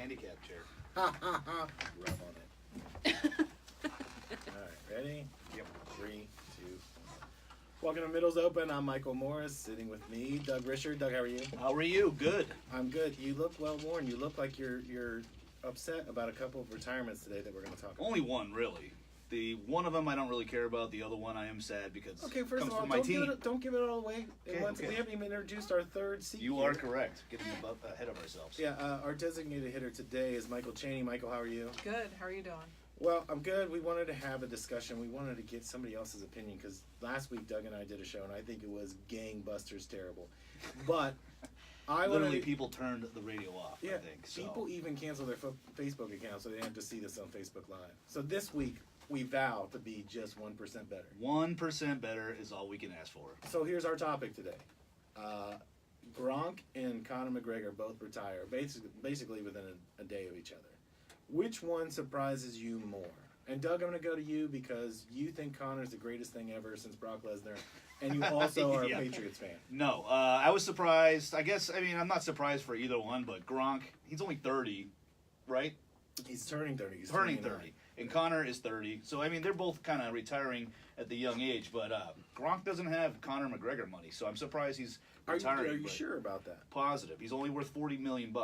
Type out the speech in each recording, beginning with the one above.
handicap chair. Rub on it. All right, ready? Yep. 3, 2, 1. Welcome to Middles Open. I'm Michael Morris. Sitting with me, Doug Risher. Doug, how are you? How are you? Good. I'm good. You look well worn. You look like you're upset about a couple of retirements today that we're going to talk about. Only one, really. The one of them I don't really care about. The other one I am sad because Okay, first comes of all, from my team. don't give it all away. Okay. We haven't even introduced our third seat. You here. are correct. Getting ahead of ourselves. Yeah, our designated hitter today is Michael Chaney. Michael, how are you? Good. How are you doing? Well, I'm good. We wanted to have a discussion. We wanted to get somebody else's opinion because last week Doug and I did a show and I think it was gangbusters terrible. But Literally, people turned the radio off, yeah, I think. So. people even cancel their Facebook account so they have to see this on Facebook Live. So this week we vow to be just 1% better. 1% better is all we can ask for. So here's our topic today. Gronk and Conor McGregor both retire basically within a day of each other. Which one surprises you more? And Doug, I'm going to go to you because you think Conor's the greatest thing ever since Brock Lesnar, and you also are Yeah. a Patriots fan. No, I was surprised. I'm not surprised for either one, but Gronk, he's only 30, right? He's turning 30. He's Turning 29. 30. And Conor is 30. So, they're both kind of retiring at the young age. But Gronk doesn't have Conor McGregor money, so I'm surprised he's retiring. Are you sure about that? Positive. He's only worth $40 million.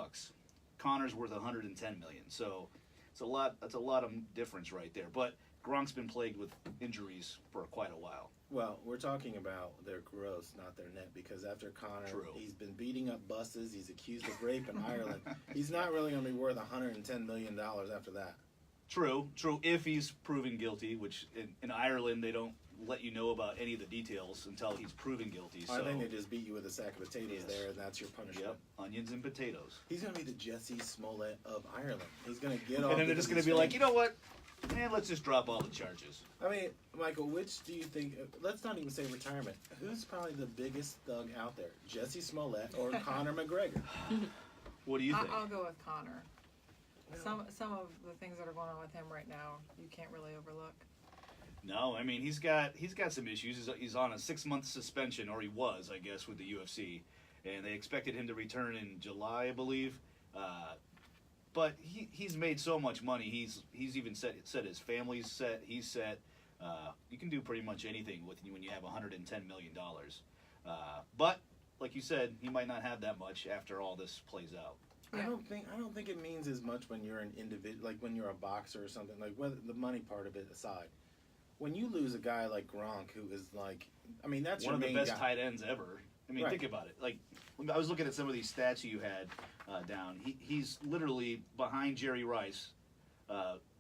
Connor's worth $110 million. So it's a lot. That's a lot of difference right there. But Gronk's been plagued with injuries for quite a while. Well, we're talking about their gross, not their net, because after Conor, True. he's been beating up buses. He's accused of rape in Ireland. He's not really going to be worth $110 million after that. True. If he's proven guilty, which in Ireland they don't let you know about any of the details until he's proven guilty. So. I think they just beat you with a sack of potatoes Yes. there, and that's your punishment. Yep, onions and potatoes. He's going to be the Jesse Smollett of Ireland. He's going to get off. And then they're just going to be like, you know what? Man, let's just drop all the charges. I mean, Michael, which do you think? Let's not even say retirement. Who's probably the biggest thug out there? Jesse Smollett or Conor McGregor? What do you think? I'll go with Connor. Some of the things that are going on with him right now, you can't really overlook. No, he's got some issues. He's on a 6-month suspension, or he was, I guess, with the UFC, and they expected him to return in July, I believe. But he's made so much money. He's even set his family's set. He's set. You can do pretty much anything when you have $110 million. But like you said, he might not have that much after all this plays out. I don't think it means as much when you're an individual, like when you're a boxer or something. Like whether the money part of it aside, when you lose a guy like Gronk, who is like, that's one of the main best guy. tight ends ever. Right. Think about it. Like, I was looking at some of these stats you had down. He's literally behind Jerry Rice,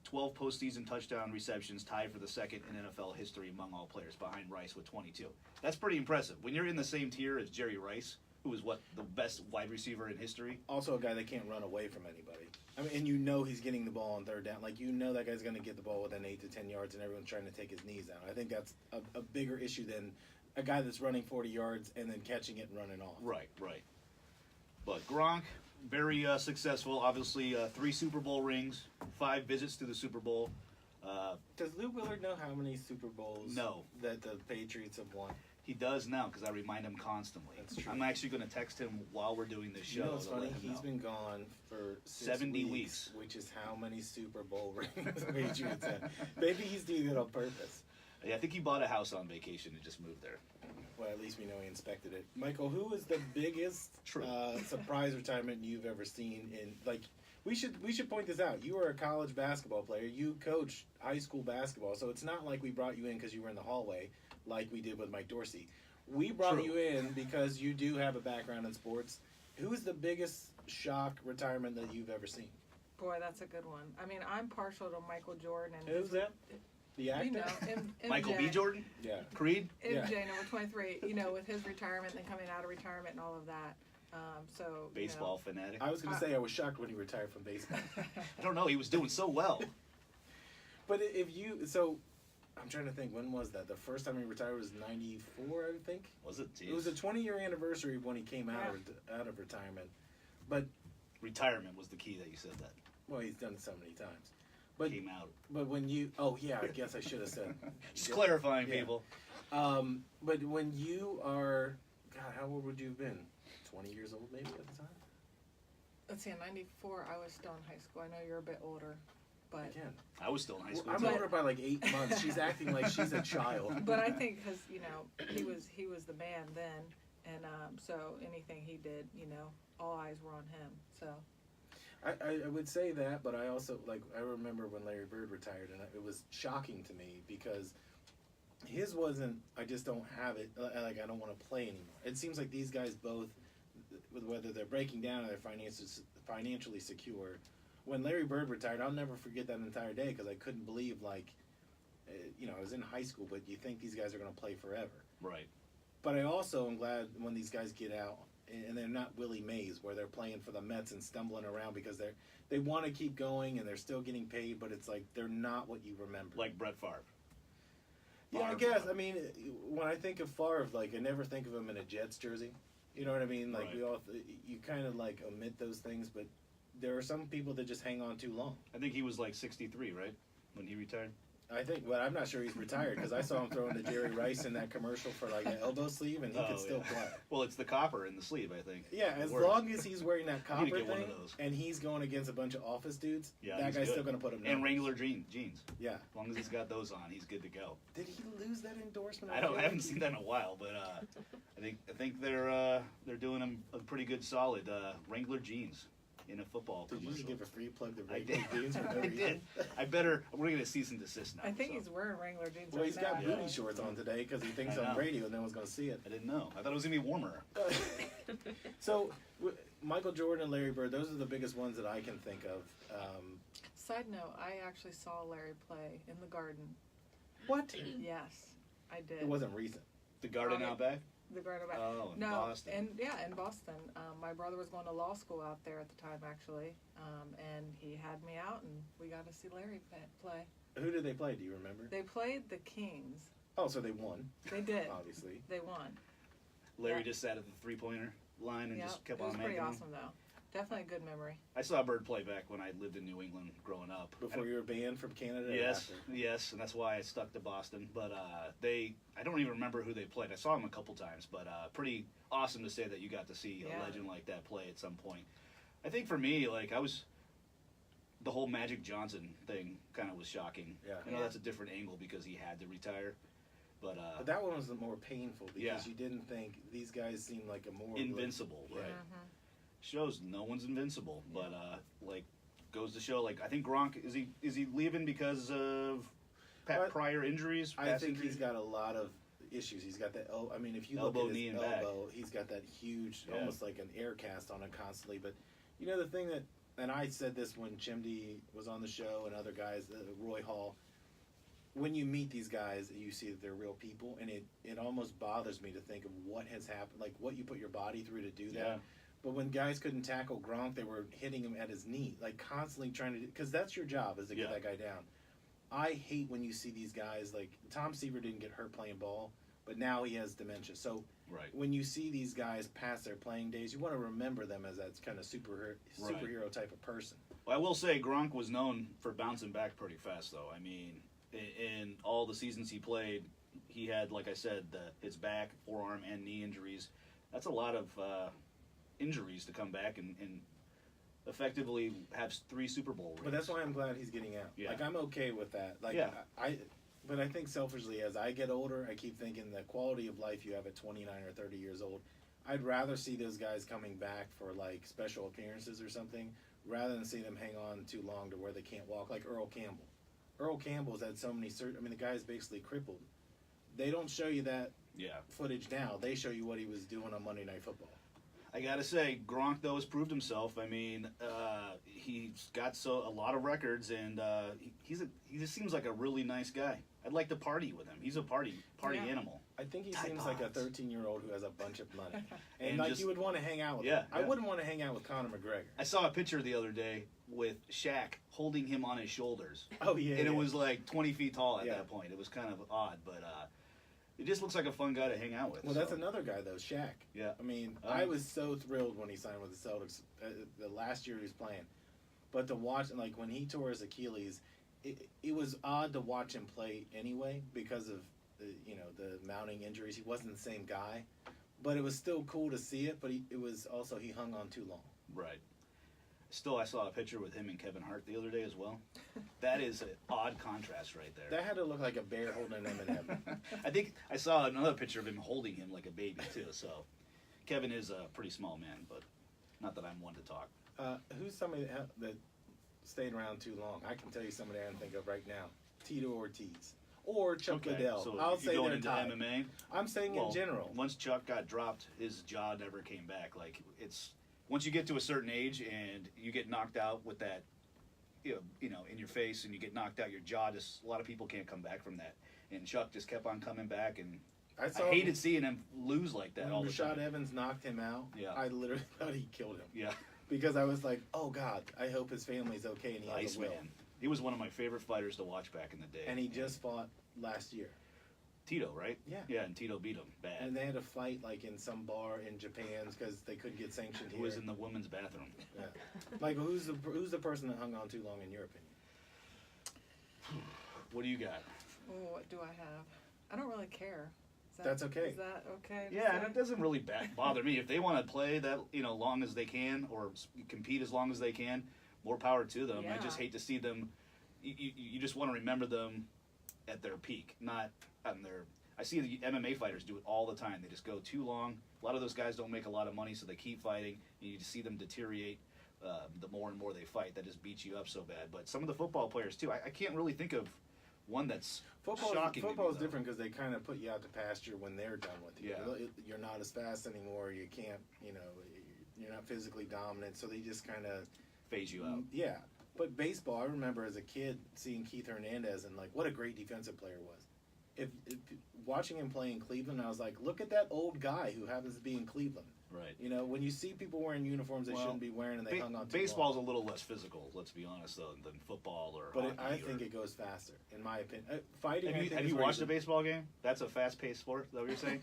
12 postseason touchdown receptions, tied for the second in NFL history among all players, behind Rice with 22. That's pretty impressive. When you're in the same tier as Jerry Rice, who is the best wide receiver in history. Also a guy that can't run away from anybody. And he's getting the ball on third down. Like, that guy's going to get the ball within 8 to 10 yards, and everyone's trying to take his knees down. I think that's a bigger issue than a guy that's running 40 yards and then catching it and running off. Right. But Gronk, very successful. Obviously, 3 Super Bowl rings, 5 visits to the Super Bowl. Does Lou Willard know how many Super Bowls that the Patriots have won? He does now because I remind him constantly. That's true. I'm actually going to text him while we're doing this show. It's funny. He's been gone for 70 weeks, which is how many Super Bowl rings the Patriots had. Maybe he's doing it on purpose. Yeah, I think he bought a house on vacation and just moved there. Well, at least we know he inspected it. Michael, who is the biggest surprise retirement you've ever seen? We should point this out. You are a college basketball player. You coach high school basketball, so it's not like we brought you in because you were in the hallway, like we did with Mike Dorsey. We brought you in because you do have a background in sports. Who is the biggest shock retirement that you've ever seen? Boy, that's a good one. I'm partial to Michael Jordan. And Who's that? The actor? MJ. Michael B. Jordan? Yeah. Creed? MJ, number 23, with his retirement and coming out of retirement and all of that. Baseball fanatic. I was going to say I was shocked when he retired from baseball. I don't know. He was doing so well. But I'm trying to think, when was that? The first time he retired was 94, I think. Was it? Jeez. It was a 20-year anniversary of when he came out of retirement. But retirement was the key that you said that. Well, he's done it so many times. But came out. But when I guess I should have said. Just clarifying, people. But when you are, God, how old would you have been? 20 years old, maybe at the time. Let's see, in '94, I was still in high school. I know you're a bit older, but Again, I was still in high school. I'm too. older by like 8 months. She's acting like she's a child. but I think because he was the man then, and so anything he did, all eyes were on him. So I would say that, but I also, I remember when Larry Bird retired, and it was shocking to me because his wasn't, I just don't have it, like I don't want to play anymore. It seems like these guys both, whether they're breaking down or they're financially secure, when Larry Bird retired, I'll never forget that entire day because I couldn't believe, I was in high school, but you think these guys are going to play forever. Right. But I also am glad when these guys get out and they're not Willie Mays where they're playing for the Mets and stumbling around because they want to keep going and they're still getting paid, but it's like they're not what you remember. Like Brett Favre. Yeah, I guess. I mean, when I think of Favre, I never think of him in a Jets jersey. You know what I mean? Right. You kind of omit those things, but there are some people that just hang on too long. I think he was 63, right, when he retired. I think, but I'm not sure he's retired because I saw him throwing to Jerry Rice in that commercial for an elbow sleeve, and he could still play. Well, it's the copper in the sleeve, I think. Yeah, as long as he's wearing that copper get one thing, of those. and he's going against a bunch of office dudes, Yeah, that he's guy's good. still going to put him down. And Wrangler jeans. Yeah. As long as he's got those on, he's good to go. Did he lose that endorsement? I haven't seen that in a while, but I think they're doing him a pretty good solid. Wrangler jeans in a football Did you commercial. just give a free plug to I Wrangler did. jeans? For no I reason? did. We're going to cease and desist now. I think so. he's wearing Wrangler jeans. Well, right he's got now. booty shorts on today because he thinks I on know. radio no one's going to see it. I didn't know. I thought it was going to be warmer. So, Michael Jordan and Larry Bird, those are the biggest ones that I can think of. Side note: I actually saw Larry play in the Garden. What? Yes, I did. It wasn't recent. The Garden Okay. out back? The Garden back. Oh, in No, Boston. in Boston. My brother was going to law school out there at the time, actually, and he had me out, and we got to see Larry play. Who did they play? Do you remember? They played the Kings. Oh, so they won, They did. obviously. They won. Larry Yeah. just sat at the three-pointer line and Yeah, just kept it was on pretty making them. awesome, though. Definitely a good memory. I saw Bird play back when I lived in New England growing up. Before you were banned from Canada? or Yes, after? yes, and that's why I stuck to Boston. But I don't even remember who they played. I saw them a couple times, but pretty awesome to say that you got to see a Yeah. legend like that play at some point. I think for me, the whole Magic Johnson thing kind of was shocking. Yeah. I know Yeah. that's a different angle because he had to retire, but But that one was the more painful because Yeah. you didn't think these guys seemed like a more invincible, Yeah. right? Mm-hmm. Shows no one's invincible, but goes to show I think Gronk is he leaving because of Well, prior injuries? I past think injuries? he's got a lot of issues. He's got that. I mean, if you Elbow, look at knee, his and back. elbow, he's got that huge, Yeah. almost like an air cast on it constantly. But the thing that, and I said this when Chimdy was on the show and other guys, Roy Hall. When you meet these guys, you see that they're real people, and it almost bothers me to think of what has happened, like what you put your body through to do that. Yeah. But when guys couldn't tackle Gronk, they were hitting him at his knee, like constantly trying to, because that's your job is to get Yeah. that guy down. I hate when you see these guys, like Tom Seaver didn't get hurt playing ball, but now he has dementia. So Right. when you see these guys past their playing days, you want to remember them as that kind of superhero type of person. Well, I will say Gronk was known for bouncing back pretty fast, though. I mean, in all the seasons he played, he had, like I said, his back, forearm, and knee injuries. That's a lot of injuries to come back and effectively have 3 Super Bowl rings. But that's why I'm glad he's getting out. Yeah. Like I'm okay with that. Like Yeah. but I think selfishly, as I get older, I keep thinking the quality of life you have at 29 or 30 years old. I'd rather see those guys coming back for like special appearances or something, rather than see them hang on too long to where they can't walk. Like Earl Campbell. Earl Campbell's had so many. The guy's basically crippled. They don't show you that Yeah. footage now. They show you what he was doing on Monday Night Football. I gotta say, Gronk though has proved himself. I mean, he's got a lot of records, and he just seems like a really nice guy. I'd like to party with him. He's a party Yeah. animal. I think he Tide seems like a Pods. 13-year-old who has a bunch of money, and And like just- you would want to hang out with Yeah, him. I yeah. wouldn't want to hang out with Conor McGregor. I saw a picture the other day with Shaq holding him on his shoulders, Oh yeah, and it yeah. was like 20 feet tall at Yeah. that point. It was kind of odd, but it just looks like a fun guy to hang out with. Well, that's so. another guy though, Shaq. Yeah. I mean, Oh. I was so thrilled when he signed with the Celtics the last year he was playing, but to watch like when he tore his Achilles, it was odd to watch him play anyway because of the mounting injuries. He wasn't the same guy, but it was still cool to see it. But it was also he hung on too long. Right. Still, I saw a picture with him and Kevin Hart the other day as well. That is an odd contrast right there. That had to look like a bear holding an M&M. I think I saw another picture of him holding him like a baby too. So Kevin is a pretty small man, but not that I'm one to talk. Who's somebody that stayed around too long? I can tell you somebody I can think of right now. Tito Ortiz. Or Chuck Liddell. So I'll if you're say going they're into tied. MMA. I'm saying in general. Once Chuck got dropped, his jaw never came back. Like it's once you get to a certain age and you get knocked out with that, you know, in your face, and you get knocked out, your jaw just a lot of people can't come back from that. And Chuck just kept on coming back, and I hated seeing him lose like that all the time. Rashad Evans knocked him out. Yeah. I literally thought he killed him. Yeah. Because I was like, oh God, I hope his family's okay and he has a will. Man. He was one of my favorite fighters to watch back in the day. And he just fought last year. Tito, right? Yeah. Yeah, and Tito beat him bad. And they had a fight like in some bar in Japan because they couldn't get sanctioned here. It was in the women's bathroom. Yeah. Michael, who's the person that hung on too long in your opinion? What do you got? Oh, what do I have? I don't really care. That's okay. Is that okay? Yeah, it doesn't really bother me. If they want to play that, long as they can or compete as long as they can, more power to them. Yeah. I just hate to see them. You just want to remember them at their peak, not on their. I see the MMA fighters do it all the time. They just go too long. A lot of those guys don't make a lot of money, so they keep fighting. And you just see them deteriorate the more and more they fight. That just beats you up so bad. But some of the football players too. I can't really think of one that's shocking. Football is though. Different because they kind of put you out to pasture when they're done with you. Yeah. You're not as fast anymore. You can't, you're not physically dominant. So they just kind of phase you out. Yeah. But baseball, I remember as a kid seeing Keith Hernandez and like what a great defensive player was. If watching him play in Cleveland, I was like, look at that old guy who happens to be in Cleveland. Right. When you see people wearing uniforms they shouldn't be wearing and they hung on to baseball's a little less physical, let's be honest, though, than football or But hockey. I think it goes faster, in my opinion. Fighting. Have you watched a baseball game? That's a fast-paced sport. Is that what you're saying?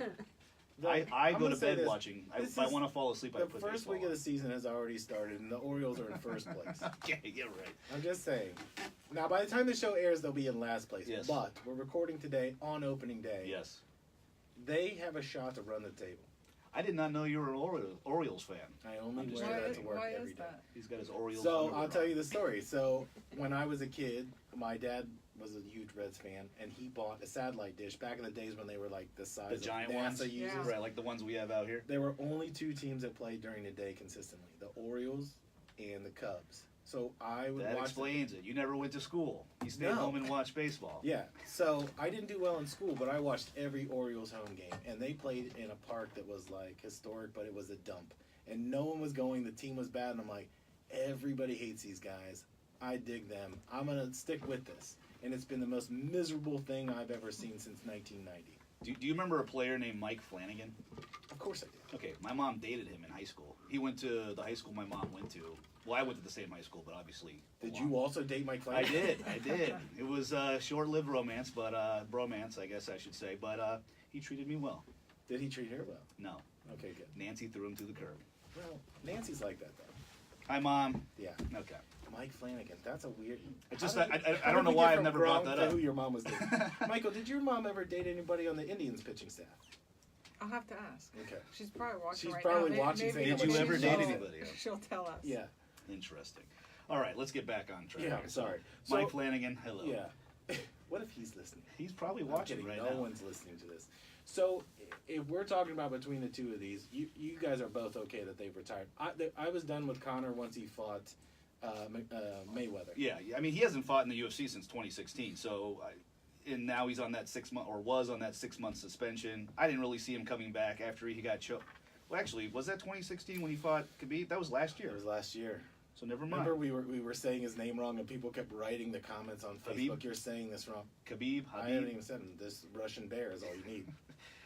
I I'm go gonna to say bed this. watching. If I want to fall asleep, I The put first baseball week of the season has already started, and the Orioles are in first place. Okay, yeah, right. I'm just saying. Now, by the time the show airs, they'll be in last place. Yes. But we're recording today on opening day. Yes. They have a shot to run the table. I did not know you were an Orioles fan. I only just wear kidding. that to work Why every is day. that? He's got his Orioles. So underwear I'll tell on. you the story. So when I was a kid, my dad was a huge Reds fan, and he bought a satellite dish back in the days when they were like the size The of giant NASA ones? uses. Yeah. Right, like the ones we have out here. There were only two teams that played during the day consistently: the Orioles and the Cubs. So I would That watch. explains it. You never went to school. You stayed No. home and watched baseball. Yeah. So I didn't do well in school, but I watched every Orioles home game, and they played in a park that was like historic, but it was a dump, and no one was going. The team was bad, and I'm like, everybody hates these guys. I dig them. I'm gonna stick with this, and it's been the most miserable thing I've ever seen since 1990. Do you remember a player named Mike Flanagan? Of course I did. Okay, my mom dated him in high school. He went to the high school my mom went to. Well, I went to the same high school, but obviously. Did you also date Mike Flanagan? I did. It was a short-lived romance, but bromance, I guess I should say. But he treated me well. Did he treat her well? No, Okay, good. Nancy threw him to the curb. Well, Nancy's like that though. Hi, Mom. Yeah. Okay. Mike Flanagan. That's a weird. It's just How that did I don't know we why get I've from never brought Gronk that to up. Who your mom was dating? Michael, did your mom ever date anybody on the Indians pitching staff? I'll have to ask. Okay. She's probably watching She's right probably now. watching, saying Did you ever date anybody? She'll tell us. Yeah. Interesting. All right, let's get back on track. Yeah, I'm sorry. Mike So- Flanagan, hello. Yeah. What if he's listening? He's probably I'm watching kidding. right no now. one's listening to this. So, if we're talking about between the two of these, you guys are both okay that they've retired. I was done with Conor once he fought Mayweather. Yeah, I mean, he hasn't fought in the UFC since 2016, so and now he's on that 6 month or was on that 6 month suspension. I didn't really see him coming back after he got choked. Well, actually, was that 2016 when he fought Khabib? That was last year. It was last year. So never mind. Remember, we were saying his name wrong, and people kept writing the comments on Habib? Facebook. You're saying this wrong. Khabib, I haven't Habib. even said it. This Russian bear is all you need.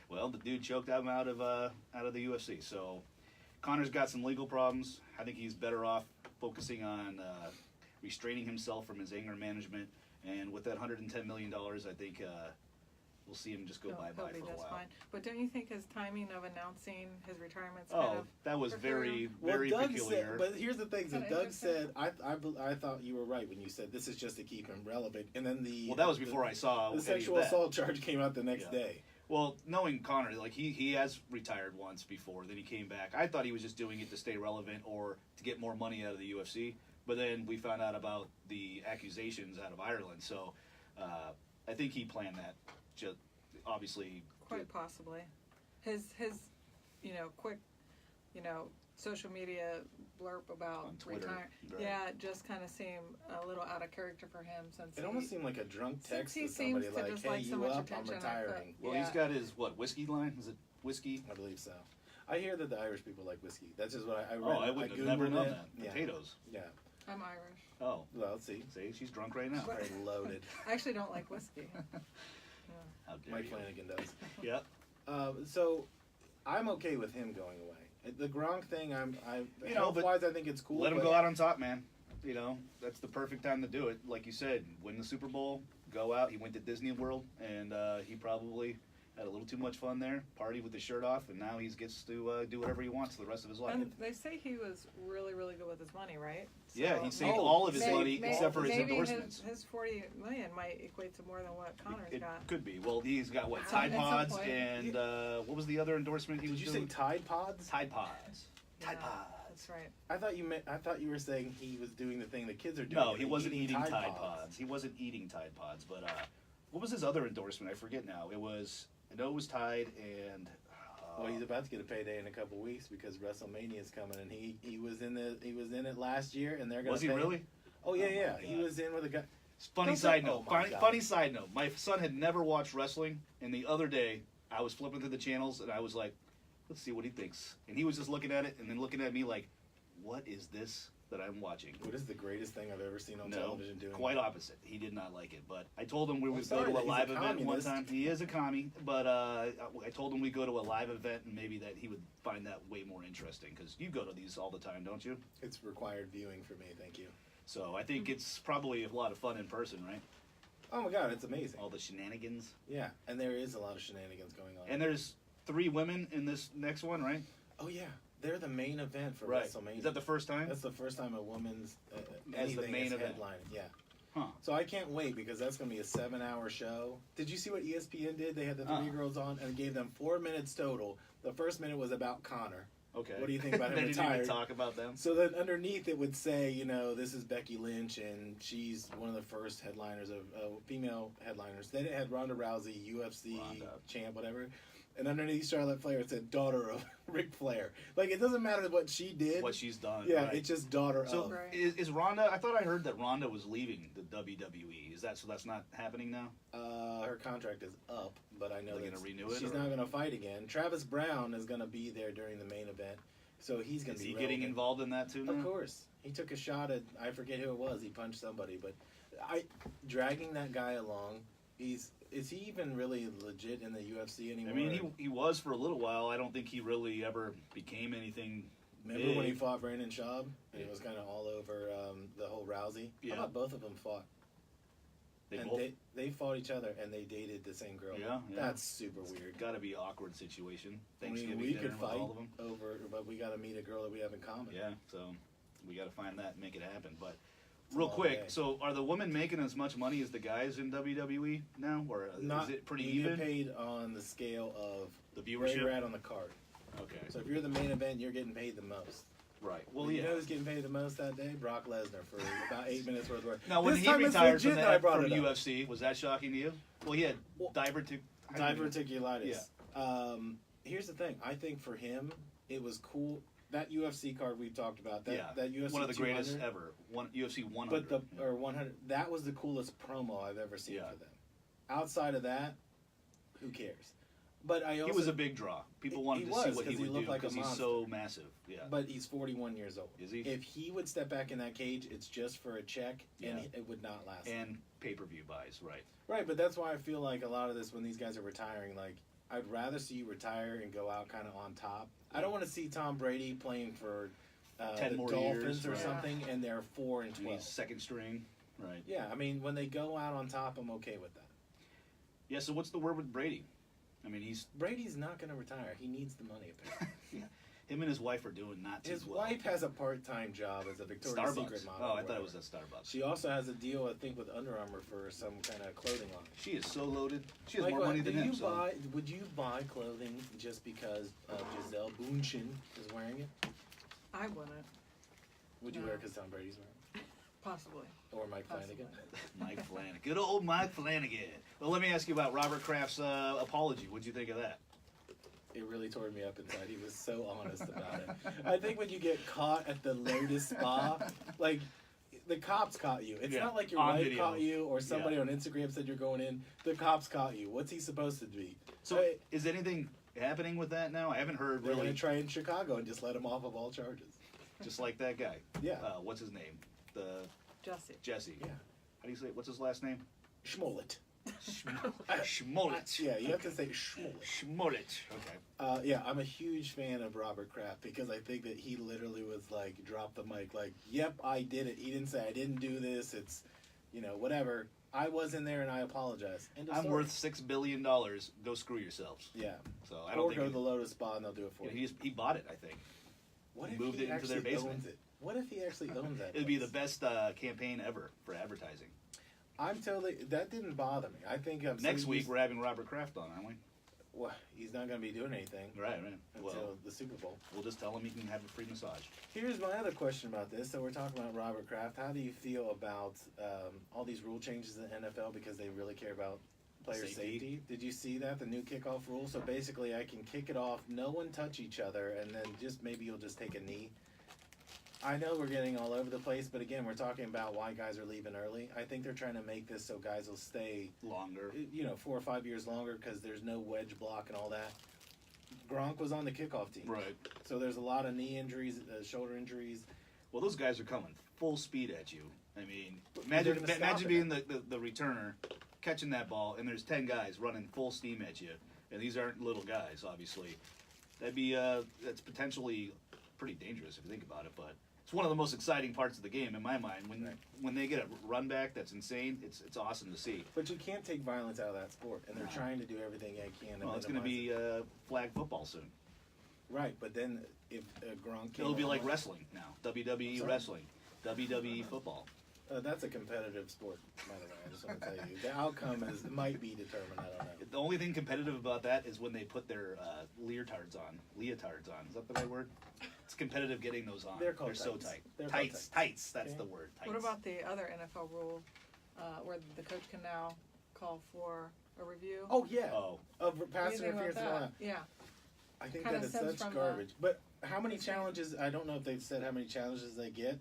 Well, the dude choked him out of the UFC. So Connor's got some legal problems. I think he's better off focusing on restraining himself from his anger management. And with that $110 million, I think we'll see him just go He'll bye-bye be for a just while. fine. But don't you think his timing of announcing his retirement's Oh, kind of that was very, Well, very Doug peculiar. said, but here's the thing. So Kinda Doug interesting. said, I thought you were right when you said this is just to keep him relevant. And then Well, that was before I saw the any sexual of that. assault charge came out the next Yeah. day. Well, knowing Connor, like he has retired once before, then he came back. I thought he was just doing it to stay relevant or to get more money out of the UFC. But then we found out about the accusations out of Ireland. So I think he planned that. Just obviously, Quite possibly. His quick, social media blurb about On Twitter, retiring. right. Yeah, it just kind of seemed a little out of character for him since It almost seemed like a drunk text he to somebody seems to like, just "Hey, like so you much up? I'm attention, retiring." well, Yeah. he's got his whiskey line? Is it whiskey? I believe so. I hear that the Irish people like whiskey. That's just what I read. Oh, I would have never Googled known it. that. Yeah. Potatoes. Yeah. I'm Irish. Oh, Well, see, see, she's drunk right now. But- very loaded. I actually don't like whiskey. How dare Mike you? Flanagan does. Yeah. So I'm okay with him going away. The Gronk thing, You know, but health-wise, I think it's cool. Let him but go out on top, man. That's the perfect time to do it. Like you said, win the Super Bowl, go out. He went to Disney World, and he probably had a little too much fun there, partied with his shirt off, and now he gets to do whatever he wants for the rest of his life. And they say he was really, really good with his money, right? Yeah, he So saved all of his May- money may- except for his maybe endorsements. His $40 million might equate to more than what Connor's It got. could be. Well, he's got what, At Tide some Pods point. and what was the other endorsement he Did was you say doing? Tide Pods? Tide Pods. Tide Yeah, Pods. That's right. I thought you were saying he was doing the thing the kids are doing. No, he They're wasn't eating Tide Pods. Pods. He wasn't eating Tide Pods. But what was his other endorsement? I forget now. I know it was Tide and. Well, he's about to get a payday in a couple weeks because WrestleMania is coming, and he was in it last year, and they're gonna. Was he pay really? him. Oh yeah, Oh, my yeah. God. He was in with a guy. Funny Don't side say- note. oh, my God. Funny side note. My son had never watched wrestling, and the other day I was flipping through the channels, and I was like, "Let's see what he thinks." And he was just looking at it, and then looking at me like, "What is this that I'm watching?" What is the greatest thing I've ever seen on No, television doing? quite opposite. He did not like it. But I told him we I'm would sorry go to a that he's a live event one communist. time. He is a commie, but I told him we go to a live event and maybe that he would find that way more interesting because you go to these all the time, don't you? It's required viewing for me. Thank you. So I think it's probably a lot of fun in person, right? Oh my God, it's amazing. All the shenanigans. Yeah, and there is a lot of shenanigans going on. And there's 3 women in this next one, right? oh yeah, they're the main event for Right. WrestleMania. Is that the first time? That's the first time a woman's As the anything main is event. headlining. Yeah. Huh. So I can't wait because that's going to be a 7-hour show. Did you see what ESPN did? They had the 3 girls on and gave them 4 minutes total. The first minute was about Connor. Okay. What do you think about him They didn't retired? even talk about them. So then underneath it would say, this is Becky Lynch and she's one of the first headliners of female headliners. Then it had Ronda Rousey, UFC Ronda. champ, whatever. And underneath Charlotte Flair it said daughter of Ric Flair. Like it doesn't matter what she did. What she's done. yeah, right. it's just daughter So of. Right. is Ronda? I thought I heard that Ronda was leaving the WWE. Is that so? That's not happening now. Her contract is up, but I know Are they that gonna renew it, she's or- not going to fight again. Travis Brown is going to be there during the main event, so he's going Is to he be getting relevant. involved in that too now? Of course, he took a shot at I forget who it was. He punched somebody, but dragging that guy along. Is he even really legit in the UFC anymore? I mean, he was for a little while. I don't think he really ever became anything. remember when he big. fought Brandon Schaub and he was kind of all over the whole Rousey. Yeah. How about both of them fought? They and both. they fought each other and they dated the same girl. Yeah, yeah. That's super weird. Got to be an awkward situation. I Thanksgiving mean, we dinner could with fight all of them. over, but we got to meet a girl that we have in common. Yeah, so we got to find that and make it happen. But It's a real long quick, day. so are the women making as much money as the guys in WWE now, or Not, is it pretty you even? get paid on the scale of The where you're viewership. at on the card. Okay, So if you're the main event, you're getting paid the most. right. Well, you yeah. know who's getting paid the most that day? Brock Lesnar for about 8 minutes worth of work. Now, when This he time it's retired from, legit that I brought from it up. UFC, was that shocking to you? Well, he had Well, diverticulitis. Diverticulitis. Here's the thing. I think for him, it was cool. That UFC card we talked about. That UFC one of the 200, greatest ever. UFC 100. But or 100. That was the coolest promo I've ever seen Yeah. for them. Outside of that, who cares? But I also he was a big draw. People wanted he to see was, what 'cause he he would looked do like a because he's monster. so massive. Yeah. But he's 41 years old. Is he? If he would step back in that cage, it's just for a check, and Yeah. it would not last. And pay-per-view buys, right? Right, but that's why I feel like a lot of this when these guys are retiring, like I'd rather see you retire and go out kind of on top. I don't want to see Tom Brady playing for 10 the more Dolphins years, or right. something, and they're 4 and And he's 12. second string, right? Yeah, I mean when they go out on top, I'm okay with that. Yeah. So what's the word with Brady? I mean, he's Brady's not going to retire. He needs the money apparently. Him and his wife are doing not too His well. wife has a part-time job as a Victoria's Starbucks. Secret model. Oh, I or thought it whatever. was at Starbucks. She also has a deal, I think, with Under Armour for some kind of clothing line. She is so loaded. She has Michael, more money than him. So. Would you buy clothing just because Giselle Bündchen is wearing it? I wouldn't. Would you No. wear it because Tom Brady's wearing it? Possibly. Or Mike Possibly. Flanagan? Mike Flanagan. Good old Mike Flanagan. Well, let me ask you about Robert Kraft's apology. What'd you think of that? It really tore me up inside. He was so honest about it. I think when you get caught at the Lotus Spa, like, the cops caught you. It's Yeah, not like your on wife video. caught you or somebody Yeah. on Instagram said you're going in. The cops caught you. What's he supposed to be? So, is anything happening with that now? I haven't heard They're going really. to try in Chicago and just let him off of all charges. Just like that guy. Yeah. What's his name? Jesse. Jesse. Yeah. How do you say? What's his last name? Schmollett. Schmollett. Yeah, you have to say Schmollett. Schmollett. Okay. Yeah, I'm a huge fan of Robert Kraft because I think that he literally was like, drop the mic, like, yep, I did it. He didn't say I didn't do this. It's, whatever. I was in there and I apologize. End of I'm story. worth $6 billion. Go screw yourselves. Yeah. So I don't Or think go he, to the Lotus Spa and they'll do it for you. he bought it. I think What he if moved he it into their actually basement. owns it? What if he actually owns that? it'd be the place? best campaign ever for advertising. That didn't bother me. I think Next week we're having Robert Kraft on, aren't we? Well, he's not going to be doing anything Right. until Well, the Super Bowl. we'll just tell him he can have a free massage. Here's my other question about this. So we're talking about Robert Kraft. How do you feel about all these rule changes in the NFL because they really care about player safety? Did you see that, the new kickoff rule? So basically I can kick it off, no one touch each other, and then maybe you'll just take a knee. I know we're getting all over the place, but again, we're talking about why guys are leaving early. I think they're trying to make this so guys will stay, Longer. 4 or 5 years longer because there's no wedge block and all that. Gronk was on the kickoff team. Right. So there's a lot of knee injuries, shoulder injuries. Well, those guys are coming full speed at you. I mean, They're imagine gonna stop imagine it. being the returner, catching that ball, and there's 10 guys running full steam at you, and these aren't little guys, obviously. That'd be that's potentially pretty dangerous if you think about it, but it's one of the most exciting parts of the game in my mind. When they get a run back that's insane, it's awesome to see. But you can't take violence out of that sport, and they're No. trying to do everything they can. Well, it's going to be flag football soon. right. But then if Gronk, came It'll be like along- wrestling now. WWE Sorry? wrestling, WWE football. That's a competitive sport, by the way. I just want to tell you, the outcome might be determined. I don't know. The only thing competitive about that is when they put their leotards on. Leotards on. Is that the right word? It's competitive getting those on. They're called so tights. tight. They're called Tights. tights. Tights. That's Okay. the word. Tights. What about the other NFL rule where the coach can now call for a review? Oh yeah, Oh, of What do pass you think about interference and all that. Yeah. I think Kinda that is stems such from garbage. But how many challenges? I don't know if they've said how many challenges they get.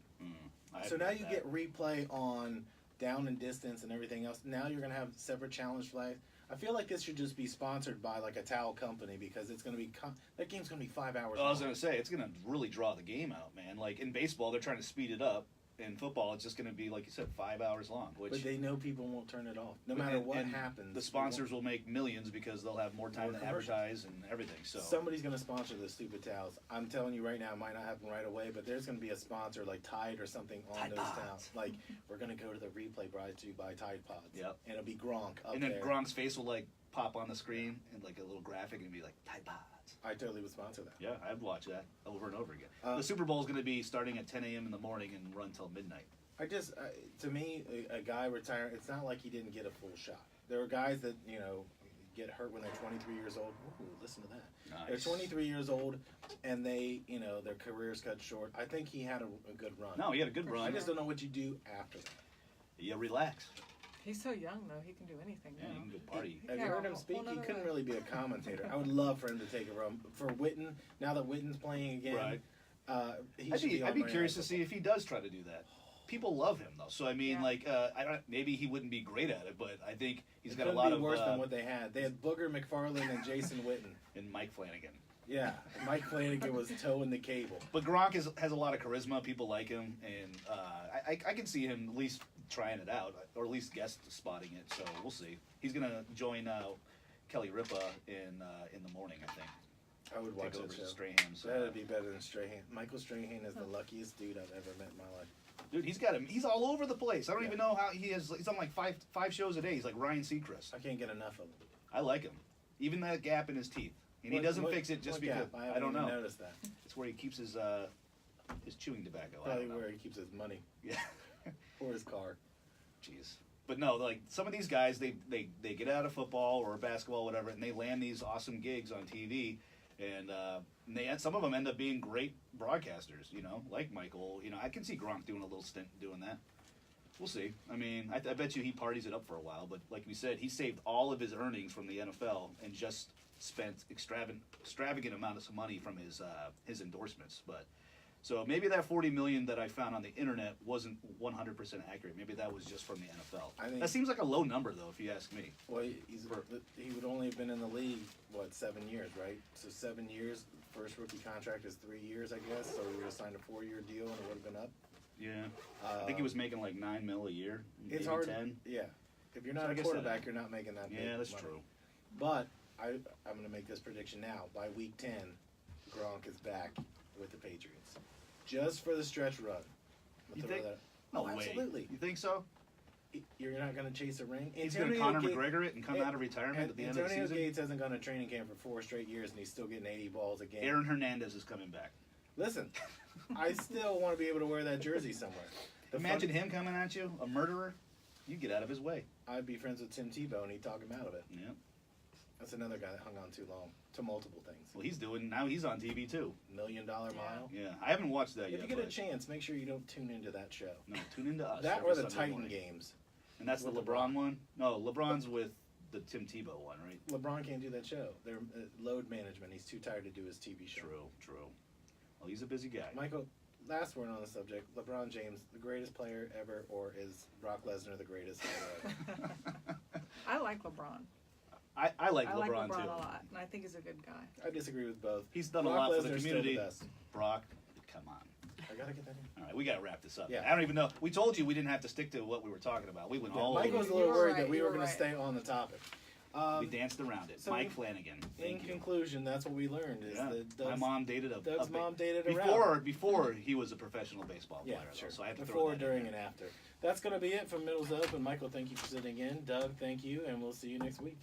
I So now haven't you read get replay on down and distance and everything else. Now you're going to have separate challenge flags. I feel like this should just be sponsored by like a towel company because it's going to be that game's going to be 5 hours. Well, I was long. gonna say it's gonna really draw the game out, man. Like in baseball, they're trying to speed it up. In football, it's just gonna be like you said, 5 hours long. Which But they know people won't turn it off, no matter what and happens. the sponsors will make millions because they'll have more time More to commercials. advertise and everything. So Somebody's going to sponsor the stupid towels. I'm telling you right now, it might not happen right away, but there's going to be a sponsor like Tide or something on Tide those Pods. towels. Like we're going to go to the replay brought to you by Tide Pods. Yep. And it'll be Gronk up and then there. Gronk's face will like pop on the screen and like a little graphic and be like Tide Pods. I totally would sponsor that. Yeah, I'd watch that over and over again. Uh, The Super Bowl is going to be starting at 10 a.m. in the morning and run till midnight. I just, to me, a guy retiring, it's not like he didn't get a full shot. There are guys that, get hurt when they're 23 years old. Ooh, listen to that. They're 23 years old, and they, their career's cut short. I think he had a good run. No, he had a good run. I just don't know what you do after that. Yeah, relax. He's so young though; he can do anything Yeah, now. you can go party. Have you Yeah, heard a him whole speak? He nother couldn't life. really be a commentator. I would love for him to take a run. For Witten, now that Witten's playing again, Right. he I'd should be, on I'd be Monday curious Night to see if he does try to do that. People love him though, so I mean, Yeah. I don't. Maybe he wouldn't be great at it, but I think he's It got a couldn't lot be of. worse than what they had. They had Booger McFarland and Jason Witten. and Mike Flanagan. Yeah, Mike Flanagan was towing the cable. But Gronk has a lot of charisma. People like him, and I can see him at least trying it out, or at least guest spotting it. So we'll see. He's gonna join Kelly Ripa in the morning, I think. I would watch Take that over show. Strahan's. That'd be better than Strahan. Michael Strahan is the luckiest dude I've ever met in my life. Dude, he's got him. He's all over the place. I don't Yeah. even know how he is. He's on like five shows a day. He's like Ryan Seacrest. I can't get enough of him. I like him. Even that gap in his teeth. And he doesn't fix it just because I don't know. Noticed that. It's where he keeps his chewing tobacco. Probably where he keeps his money. Yeah. Or his car. Jeez. But no, like some of these guys, they get out of football or basketball, whatever, and they land these awesome gigs on TV, and some of them end up being great broadcasters. You know, like Michael. You know, I can see Gronk doing a little stint doing that. We'll see. I mean, I bet you he parties it up for a while. But like we said, he saved all of his earnings from the NFL and just spent extravagant amounts of money from his endorsements. But so maybe that $40 million that I found on the internet wasn't 100% accurate. Maybe that was just from the NFL. That seems like a low number, though, if you ask me. Well, he would only have been in the league 7 years, right? So 7 years. First rookie contract is 3 years, I guess. So he would have signed a 4-year deal, and it would have been up. Yeah, I think he was making like $9 million a year. It's hard. 10. Yeah, if you're not a quarterback, you're not making that. Yeah, that's money. True. But I'm going to make this prediction now. By week 10, Gronk is back with the Patriots, just for the stretch run. You think? No way. Absolutely. You think so? You're not going to chase a ring. He's going to Conor McGregor it and come out of retirement at the end of the season. Antonio Gates hasn't gone to training camp for 4 straight years, and he's still getting 80 balls a game. Aaron Hernandez is coming back. Listen, I still want to be able to wear that jersey somewhere. Imagine him coming at you, a murderer. You get out of his way. I'd be friends with Tim Tebow, and he'd talk him out of it. Yeah. That's another guy that hung on too long to multiple things. Well, he's on TV too. $1 Million Mile. Yeah, I haven't watched that yet. If you get a chance, make sure you don't tune into that show. No, tune into us. That or the Titan games. And that's the LeBron one? No, LeBron's with the Tim Tebow one, right? LeBron can't do that show. They're load management. He's too tired to do his TV show. True. Well, he's a busy guy. Michael, last word on the subject. LeBron James, the greatest player ever, or is Brock Lesnar the greatest player ever? I like LeBron. I like LeBron LeBron too. a lot, and I think he's a good guy. I disagree with both. He's done Brock a lot Lesnar's for the community. Still the best. Brock, come on. I gotta get that in. All right, we gotta wrap this up. Yeah. I don't even know. We told you we didn't have to stick to what we were talking about. We went all Mike over. was a little worried right, that we you were were going to right. stay on the topic. We danced around it. So Mike Flanagan. In conclusion, that's what we learned is that my mom dated Doug's mom dated a before he was a professional baseball player. Yeah, sure. So I have to before, throw that during, in and there. after. That's going to be it from Middles Up. And Michael, thank you for sitting in. Doug, thank you, and we'll see you next week.